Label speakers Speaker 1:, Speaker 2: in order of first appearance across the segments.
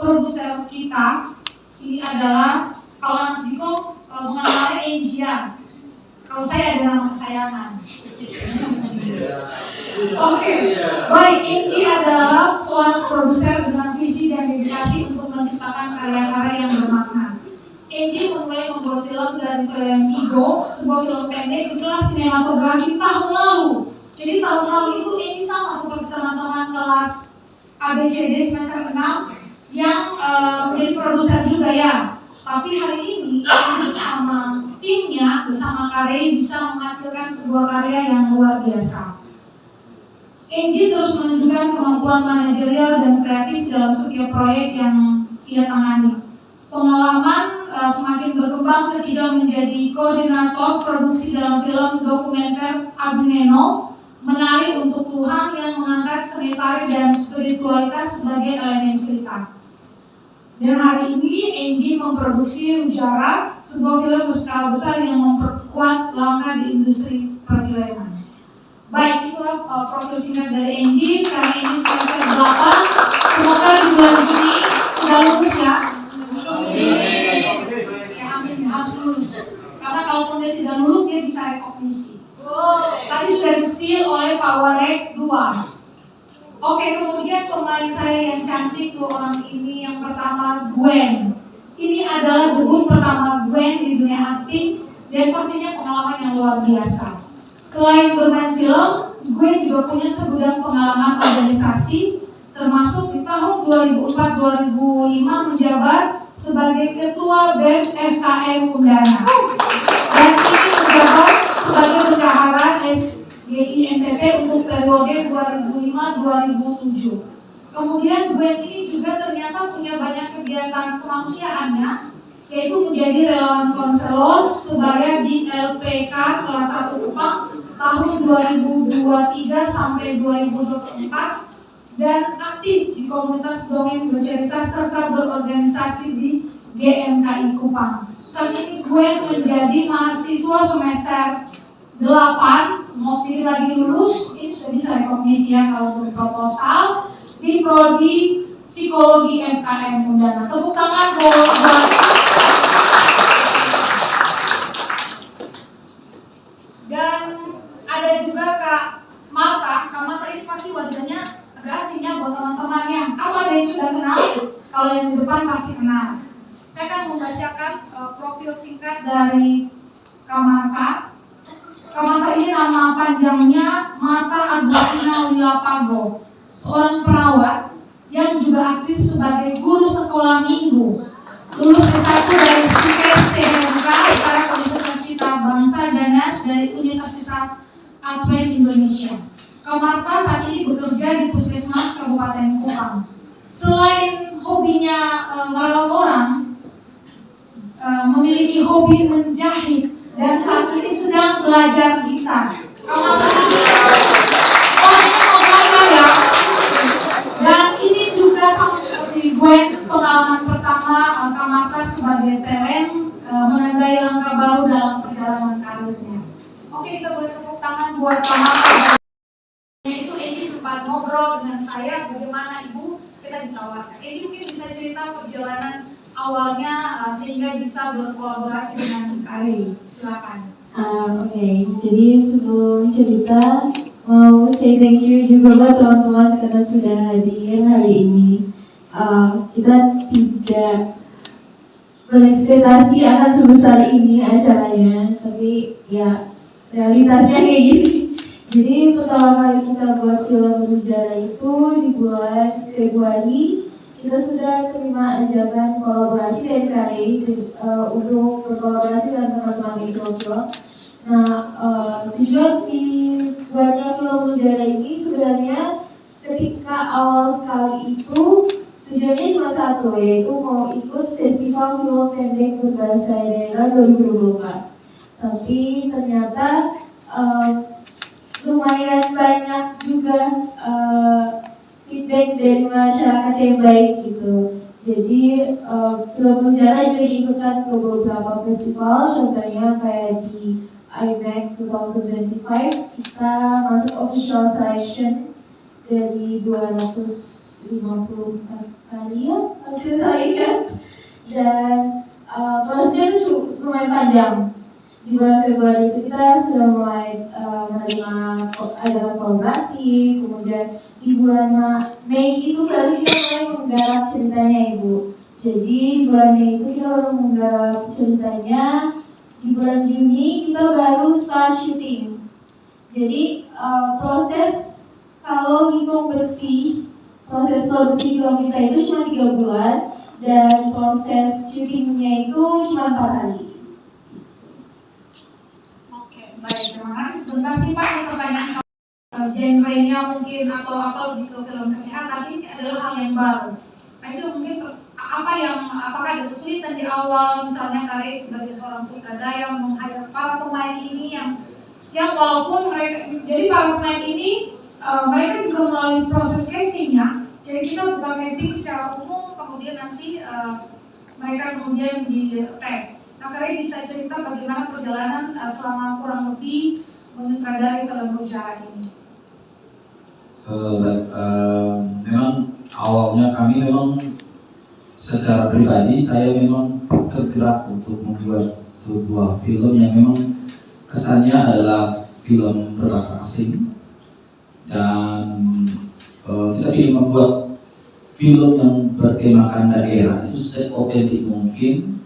Speaker 1: produser kita ini adalah, kalau anak Diko mengenalnya Engia. Kalau saya ada nama kesayangan. Oke, baik. Engi adalah seorang produser dengan visi dan dedikasi untuk menciptakan karya-karya yang bermakna. Engi memulai membuat film dari film Igo, sebuah film pendek di kelas sinematografi tahun lalu. Jadi tahun lalu itu Engi sama seperti teman-teman kelas ABCD semester 6 yang menjadi produser juga ya. Tapi hari ini bersama timnya, bersama Karya bisa menghasilkan sebuah karya yang luar biasa. Engi terus menunjukkan kemampuan manajerial dan kreatif dalam setiap proyek yang ia tangani. Pengalaman semakin berkembang ketika menjadi koordinator produksi dalam film dokumenter Abineno, Menari untuk Tuhan, yang mengangkat seni tari dan spiritualitas sebagai elemen cerita. Dan hari ini Engi memproduksi Rujara, sebuah film berskala besar yang memperkuat langkah di industri perfilman. Baik, itulah profil singkat dari Engi. Sekarang Engi semester 8. Semoga di bulan Juni sudah lulus ya. Amin, harus lulus. Karena kalau dia tidak lulus, dia bisa rekognisi. Tadi sudah di-spill oleh Pak Warek 2. Oke, kemudian pemain saya yang cantik dua orang ini. Yang pertama Gwen. Ini adalah debut pertama Gwen di dunia akting dan pastinya pengalaman yang luar biasa. Selain bermain film, Gwen juga punya segudang pengalaman organisasi, termasuk di tahun 2004-2005 menjabat sebagai Ketua BEM FKM Undana. Dan ini menjabat sebagai bendahara FGI NTT untuk periode 2005-2007. Kemudian Gwen ini juga ternyata punya banyak kegiatan kemanusiaannya, yaitu menjadi relawan konselor sebaya di LPK kelas 1 Kupang tahun 2023 sampai 2024 dan aktif di komunitas Dongeng Bercerita serta berorganisasi di GMKI Kupang. Saat ini Gwen menjadi mahasiswa semester 8, mau sedikit lagi lulus, ini sudah bisa rekognisi ya kalau proposal di Prodi Psikologi FKM Undana. Tepuk tangan buat dan ada juga Kak Mata. Kak Mata ini pasti wajahnya agak asing ya buat teman-temannya. Aku ada yang sudah kenal, kalau yang di depan pasti kenal. Saya akan membacakan profil singkat dari Kak Mata. Kak Mata ini nama panjangnya Mata Agustina Wilapago, seorang perawat yang juga aktif sebagai guru sekolah minggu. Lulus S1 dari STIKES CMK, sekarang Universitas Cita Bangsa, dan NAS dari Universitas Advent Indonesia. Kak Marta saat ini bekerja di Puskesmas Kabupaten Kupang. Selain hobinya merawat orang, memiliki hobi menjahit dan saat ini sedang belajar gitar. Kak Marta ini mau belajar ya. Dan ini juga sama seperti Gwen, pengalaman pertama Kak Marta sebagai talent menandai langkah baru dalam perjalanan karirnya. Oke, kita boleh tepuk tangan buat Kak Marta. Itu Edi sempat ngobrol dengan saya bagaimana Ibu kita ditawarkan. Edi mungkin bisa cerita perjalanan awalnya sehingga bisa berkolaborasi dengan Kari. Silakan.
Speaker 2: Oke, jadi sebelum cerita mau say thank you juga buat teman-teman karena sudah hadir hari ini. Kita tidak berekspektasi akan sebesar ini acaranya, tapi ya realitasnya kayak gini. Jadi pertama kali kita buat film Rujara itu di bulan Februari, kita sudah terima ajakan kolaborasi dari KRI untuk berkolaborasi dengan teman-teman mikrofilm. Nah, tujuan dibuatnya film Rujara ini sebenarnya ketika awal sekali itu tujuannya cuma satu, yaitu mau ikut festival film pendek berbahasa daerah 2024. Tapi ternyata lumayan banyak juga feedback dari masyarakat yang baik gitu. Jadi film Rujara juga diikutkan ke beberapa festival, contohnya kayak di IMAX 2025 kita masuk official selection dari 254 kali ya, kalau tidak salah ingat. Dan prosesnya itu lumayan panjang. Di bulan Februari itu kita sudah mulai menerima ajakan kolaborasi, kemudian di bulan Mei itu baru kita mulai menggarap ceritanya Ibu. Jadi di bulan Mei itu kita baru menggarap ceritanya, di bulan Juni kita baru start shooting. Jadi proses kalau hitung bersih, proses produksi film kita itu cuma 3 bulan dan proses syutingnya itu cuma 4 hari.
Speaker 1: Baik, terima kasih. Sebentar sih Pak, ini pertanyaan genre-nya mungkin atau apa lebih ke film kesehatan, ini adalah hal yang baru. Nah itu mungkin apakah ada kesulitan di awal, misalnya Kare sebagai seorang sutradara menghadapi para pemain ini yang walaupun mereka, jadi para pemain ini mereka juga melalui proses castingnya. Jadi kita bukan casting secara umum, kemudian nanti mereka kemudian dites. Nah, kalian bisa cerita bagaimana perjalanan selama kurang lebih menyutradari film Berjalan ini?
Speaker 3: Memang awalnya kami memang secara pribadi saya memang tergerak untuk membuat sebuah film yang memang kesannya adalah film berbahasa asing, dan kita ingin membuat film yang bertemakan daerah itu se-otentik mungkin,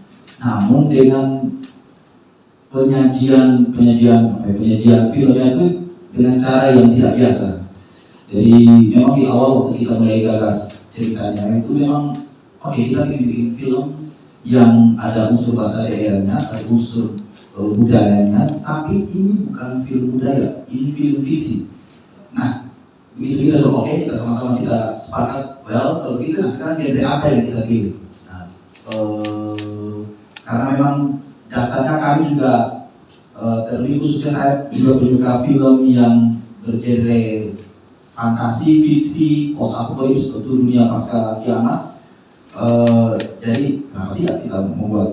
Speaker 3: namun dengan penyajian filmnya itu dengan cara yang tidak biasa. Jadi memang di awal waktu kita mulai gagas ceritanya itu memang kita bikin film yang ada unsur bahasa daerahnya, ada unsur budayanya, tapi ini bukan film budaya, ini film visi. Nah, begitu kita kita sama-sama kita sepakat, kalau gitu sekarang genre apa yang kita pilih? Nah, karena memang dasarnya kami juga terlebih khususnya saya juga penyuka film yang bergenre fantasi, fiksi, post apocalypse, tentu dunia pasca kiamat. Jadi kenapa tidak kita membuat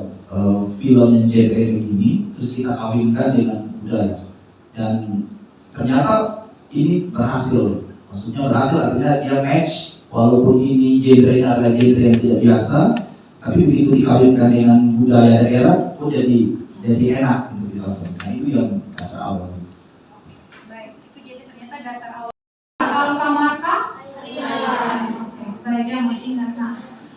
Speaker 3: film yang genre begini, terus kita kawinkan dengan budaya, dan ternyata ini berhasil. Maksudnya berhasil artinya dia match, walaupun ini genre adalah genre yang tidak biasa, tapi begitu dikawinkan dengan budaya daerah, kok jadi enak untuk ditonton. Nah itu yang dasar awal.
Speaker 1: Baik, itu jadi ternyata dasar awal. Kalau Kamaka? Iya. Oke, baik ya, masih ingat. Nah,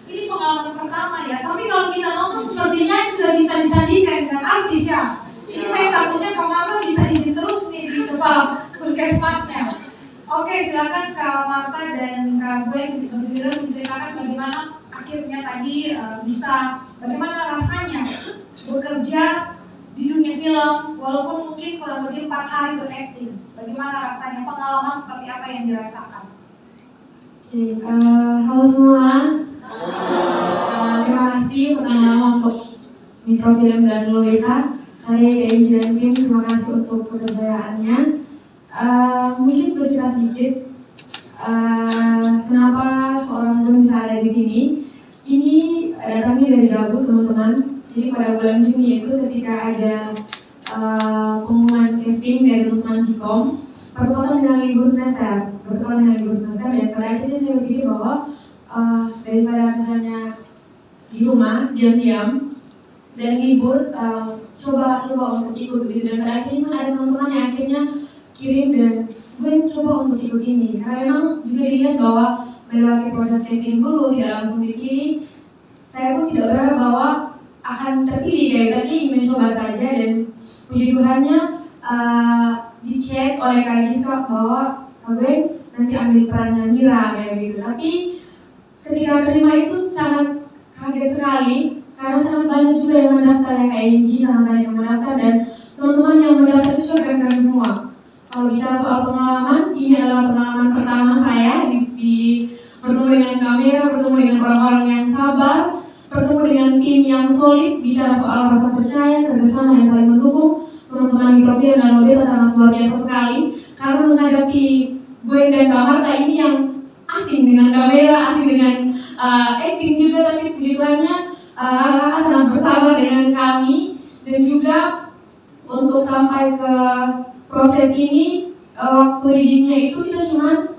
Speaker 1: ini pengalaman pertama ya. Tapi kalau kita nonton sepertinya sudah bisa disandingkan dengan artis ya. Ini saya takutnya Kamaka bisa izin terus nih di kepala puskesmasnya. Oke, silakan Kak Marta dan Kak Gwen menceritakan bagaimana akhirnya tadi bagaimana rasanya bekerja di dunia film walaupun mungkin kurang lebih 4 hari berakting. Bagaimana rasanya, pengalaman seperti apa yang dirasakan?
Speaker 2: Oke, halo semua. Terima kasih pertama untuk Mikrofilm dan Loweta. Saya dan tim, terima kasih untuk kepercayaannya. Mungkin bercerita sedikit kenapa seorang Gun bisa ada di sini. Ini datangnya dari gabut teman-teman. Jadi pada bulan Juni itu ketika ada pengumuman casting dari teman-teman Cikom, bertepatan dengan libur semester, dan pada akhirnya saya berpikir bahwa daripada misalnya di rumah diam-diam dan libur, coba untuk ikut gitu. Dan pada akhirnya ada teman-teman yang akhirnya kirim dan gue coba untuk ikut ini karena memang juga dilihat bahwa melewati proses casting dulu tidak langsung dipilih. Saya pun tidak berharap bahwa akan terpilih tapi mencoba saja, dan puji Tuhannya dicek oleh Kak Giska bahwa gue nanti ambil perannya Mira kayak gitu. Tapi ketika terima itu sangat kaget sekali karena sangat banyak juga yang mendaftar, yang KNG sangat banyak yang mendaftar, dan teman-teman yang mendaftar itu juga keren semua. Kalau bicara soal pengalaman, ini adalah pengalaman pertama saya di bertemu dengan kamera, bertemu dengan orang-orang yang sabar, bertemu dengan tim yang solid, bicara soal rasa percaya, kerjasama yang saling mendukung. Teman-teman Mikrofilm dan Loweta sangat luar biasa sekali karena menghadapi Gwen dan Kak Marta ini yang asing dengan kamera, asing dengan acting juga, tapi puji Tuhannya kakak sangat bersabar dengan kami, dan juga untuk sampai ke proses ini waktu readingnya itu kita cuma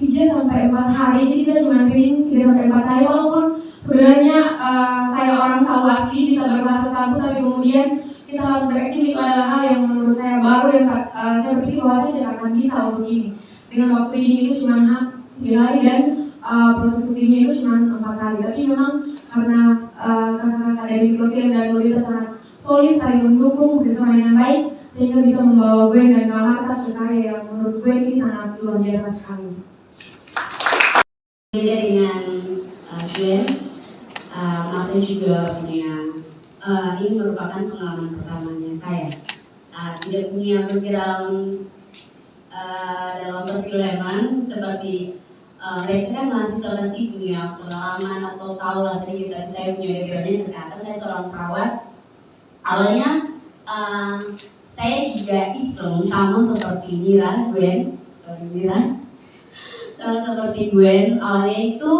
Speaker 2: 3 sampai 4 hari, jadi kita cuma reading 3 sampai 4 hari. Walaupun sebenarnya saya orang Sabu asli bisa berbahasa Sabu, tapi kemudian kita harus beraktif. Itu adalah hal yang menurut saya baru dan saya berpikir bahwa saya tidak akan bisa untuk ini. Dengan waktu reading itu cuma 3 hari dan proses readingnya itu cuma 4 hari. Tapi memang karena kakak-kakak dari mikrofilm dan Lolita sangat solid, saling mendukung bersama dengan baik, sehingga bisa membawa Gwen dan Kak Marta ke karya yang menurut gue ini sangat luar biasa sekali.
Speaker 4: Beda dengan Gwen, Marta juga punya, ini merupakan pengalaman pertamanya saya. Tidak punya background dalam perfilman seperti mereka kan mahasiswa pasti punya pengalaman atau tahu lah sedikit, tapi saya punya backgroundnya kesehatan, saya seorang perawat. Awalnya saya juga iseng sama seperti Mira, Gwen, seperti Gwen. Awalnya itu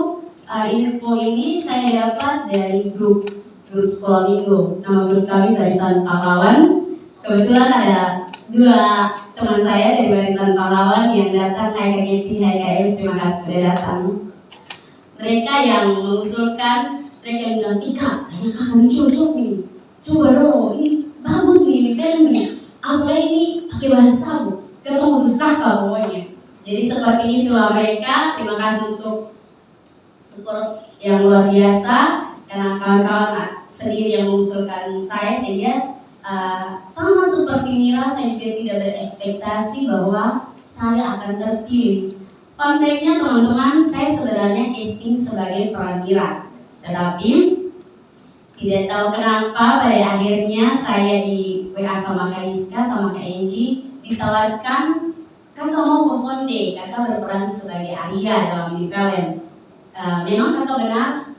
Speaker 4: info ini saya dapat dari grup sekolah minggu. Nama grup kami Barisan Pahlawan. Kebetulan ada 2 teman saya dari Barisan Pahlawan yang datang. Hai Kak Yeti, hai Kak Elis, terima kasih sudah datang. Mereka yang mengusulkan, mereka yang bilang, Ika, kayaknya kakak ini cocok nih, coba dong, ini bagus nih, ini film nih, apalagi ini pakai bahasa Sabu, ketemu tuh kakak pokoknya. Jadi seperti itulah mereka. Terima kasih untuk support yang luar biasa, karena kawan-kawan sendiri yang mengusulkan saya, sehingga sama seperti Mira, saya juga tidak berekspektasi bahwa saya akan terpilih. Fun fact-nya teman-teman, saya sebenarnya casting sebagai peran Mira, tetapi tidak tahu kenapa pada akhirnya saya di WA sama Kak Iska sama Kak Enji ditawarkan, kakak mau Posonde, kakak berperan sebagai Arya dalam di film. Memang kakak benar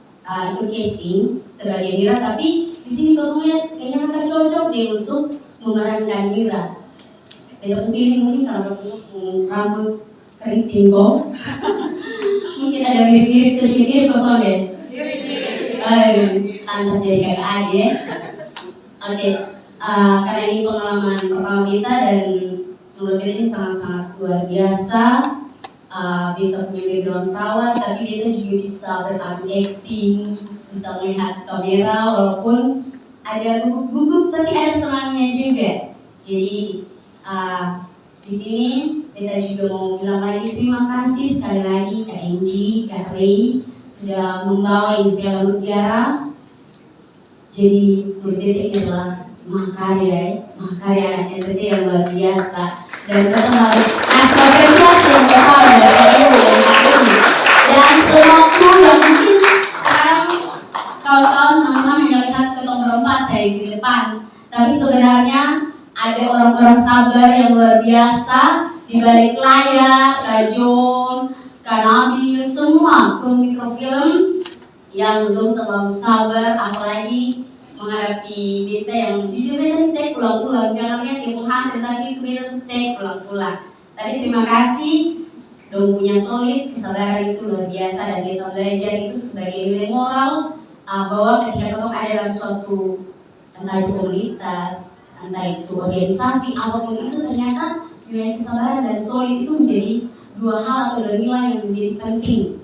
Speaker 4: ikut casting sebagai Mira, tapi di sini kamu lihat kayaknya kakak cocok deh untuk memerankan Mira. Beda feeling mungkin karena rambut keriting kok. Mungkin ada mirip-mirip sedikit mirip Posonde. Pantas jadi kakak adik. Oke, karena ini pengalaman pertama kita dan menurut kita ini sangat-sangat luar biasa. Kita punya background perawat, tapi kita juga bisa beracting, bisa melihat kamera, walaupun ada gugup-gugup, tapi ada senangnya juga. Jadi di sini kita juga mau bilang lagi terima kasih sekali lagi Kak Enji, Kak Ray sudah membawa ini film Mutiara. Jadi menurut kita ini adalah makarya anak NTT yang luar biasa, dan kita harus kasih apresiasi yang besar dari ibu dan kami dan semua kru yang mungkin sekarang kawan-kawan teman-teman yang lihat ketemu berempat saya di depan, tapi sebenarnya ada orang-orang sabar yang luar biasa di balik layar, Kak John, Kak Nabil, semua kru mikrofilm yang belum terlalu sabar, apalagi menghadapi beta yang jujur beta take ulang-ulang, jangan lihat yang penghasil, tapi itu beta take ulang-ulang. Tapi terima kasih, dong punya solid, kesabaran itu luar biasa, dan kita belajar itu sebagai nilai moral bahwa ketika kita ada dalam suatu, entah itu komunitas, entah itu organisasi, apapun itu, ternyata nilai kesabaran dan solid itu menjadi 2 hal atau 2 nilai yang menjadi penting.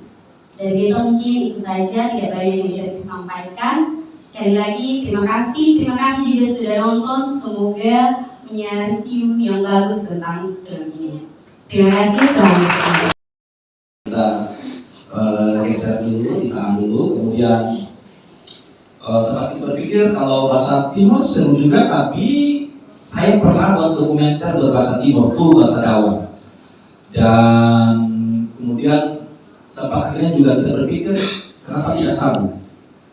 Speaker 4: Dan kita mungkin itu saja, tidak banyak yang kita bisa sampaikan. Sekali lagi terima kasih juga sudah nonton. Semoga punya review yang bagus tentang film ini. Terima kasih Tuhan Yesus.
Speaker 3: Kita geser dulu, ditahan dulu, kemudian sempat berpikir kalau bahasa Timur seru juga, tapi saya pernah buat dokumenter berbahasa Timur, full bahasa Dawan. Dan kemudian sempat akhirnya juga kita berpikir kenapa tidak Sabu,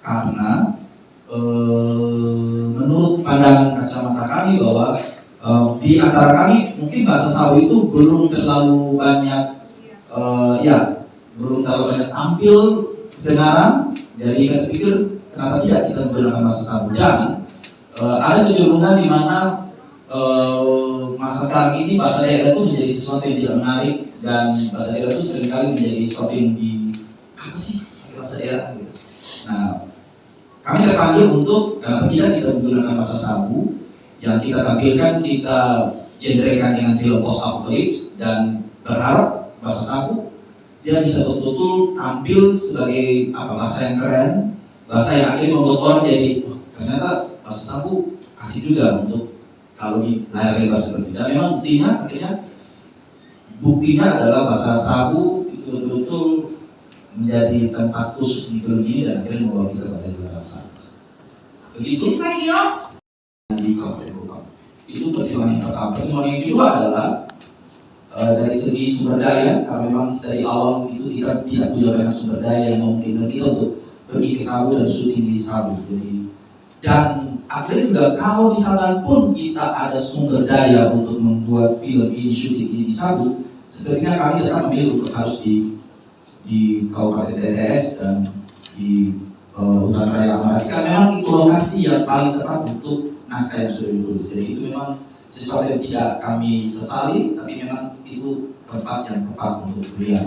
Speaker 3: karena menurut pandangan kacamata kami bahwa di antara kami mungkin bahasa Sabu itu belum terlalu banyak belum terlalu banyak tampil kedengaran. Jadi kita pikir kenapa tidak kita menggunakan bahasa Sabu, dan ada kecenderungan di mana masa sekarang ini bahasa daerah itu menjadi sesuatu yang tidak menarik, dan bahasa daerah itu seringkali menjadi sesuatu yang apa sih bahasa daerah gitu. Nah, kami terpanggil untuk kenapa tidak kita menggunakan bahasa Sabu, yang kita tampilkan, kita genrekan dengan film post apocalypse, dan berharap bahasa Sabu dia bisa betul-betul tampil sebagai bahasa yang keren, bahasa yang akhirnya membuat orang jadi ternyata bahasa Sabu asik juga untuk kalau di layar lebar seperti itu. Dan memang buktinya adalah bahasa Sabu itu betul-betul menjadi tempat khusus di film ini dan akhirnya membawa kita pada juara satu. Begitu di Kabupaten. Itu pertimbangan yang pertama. Pertimbangan yang kedua adalah dari segi sumber daya, karena memang dari awal itu kita tidak punya banyak sumber daya yang memungkinkan kita untuk pergi ke Sabu dan syuting di Sabu. Jadi, dan akhirnya juga kalau misalkan pun kita ada sumber daya untuk membuat film ini, syuting ini di Sabu, sebenarnya kami tetap memilih untuk harus di Kabupaten TTS dan di Hutan Raya Amarasi, karena memang itu lokasi yang paling tepat untuk naskah yang sudah ditulis. Jadi itu memang sesuatu yang tidak kami sesali, tapi memang itu tempat yang tepat untuk beliau.